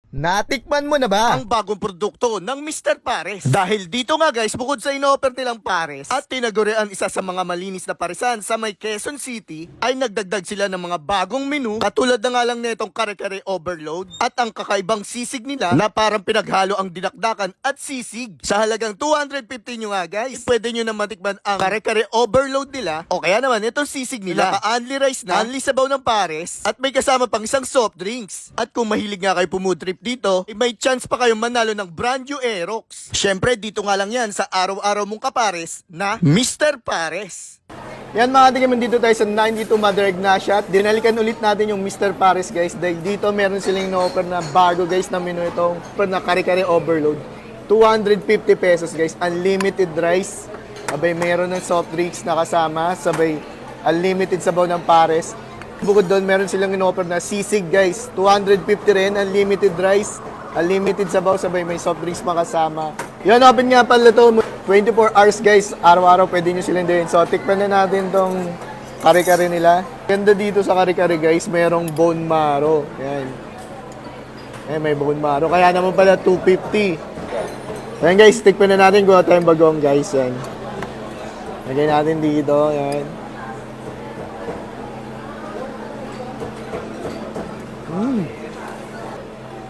Natikman mo na ba ang bagong produkto ng Mr. Pares? Dahil dito nga guys, bukod sa ino-offer nilang pares at tinagurian isa sa mga malinis na paresan sa may Quezon City, ay nagdagdag sila ng mga bagong menu katulad na nga lang netong kare-kare overload at ang kakaibang sisig nila na parang pinaghalo ang dinakdakan at sisig. Sa halagang 250 nyo nga guys, pwede nyo na matikman ang kare-kare overload nila o kaya naman itong sisig nila. Naka-only rice na, only sabaw ng pares at may kasama pang isang soft drinks. At kung mahilig nga kayo pumutrip dito, may chance pa kayong manalo ng brand new Aerox. Syempre, dito nga lang yan sa araw-araw mong kapares na Mr. Pares. Yan mga tigaman, dito tayo sa 92 Mother Ignacia at dinalikan ulit natin yung Mr. Pares guys dahil dito meron silang ino-offer na bago guys na menu itong na kare-kare overload. 250 pesos guys, unlimited rice, sabay meron ng soft drinks na kasama, sabay unlimited sabaw ng pares. Bukod doon, meron silang in-offer na sisig guys. 250 rin, unlimited rice, unlimited sabaw, sabay may soft drinks pa kasama. Yan, open nga pala to. 24 hours guys, araw-araw pwede nyo silang din. So, tikpan na natin tong kare-kare nila. Ganda dito sa kare-kare guys, merong bone marrow. Yan. May bone marrow. Kaya naman pala 250. Yan guys, tikpan na natin kung ano tayong bagong guys. Yan. Lagay natin dito. Yan.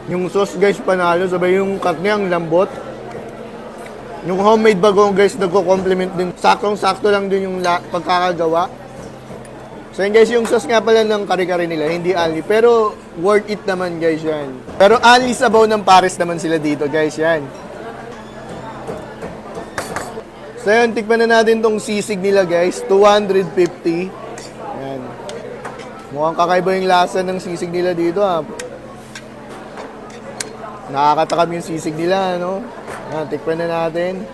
Yung sauce guys panalo, sabay yung karne ang lambot. Yung homemade bagong guys nagko-complement din. Saktong-sakto lang din yung pagkakagawa. So yun guys, yung sauce nga pala ng kare-kare nila, hindi only. Pero worth it naman guys yan. Pero only sabaw ng pares naman sila dito guys yan. So yun, tikman na natin tong sisig nila guys, 250. Yan. Mukhang kakaiba yung lasa ng sisig nila dito ha. Nakakatakam yung sisig nila, no? Yan, tikpan na natin.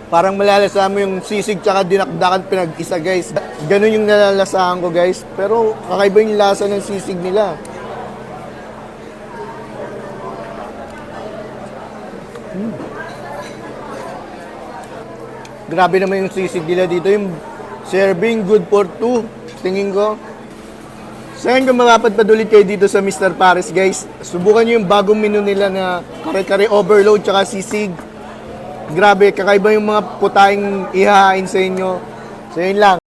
Parang malalasa mo yung sisig tsaka dinakdakan pinag-isa, guys. Ganun yung nalalasahan ko, guys. Pero kakaiba yung lasa ng sisig nila. Grabe naman yung sisig nila dito. Yung serving good for two, tingin ko. So yun, kung mapapadpadulit kayo dito sa Mr. Pares guys, subukan nyo yung bagong menu nila na kare-kare overload tsaka sisig. Grabe, kakaiba yung mga putaing ihahain sa inyo. So yun lang.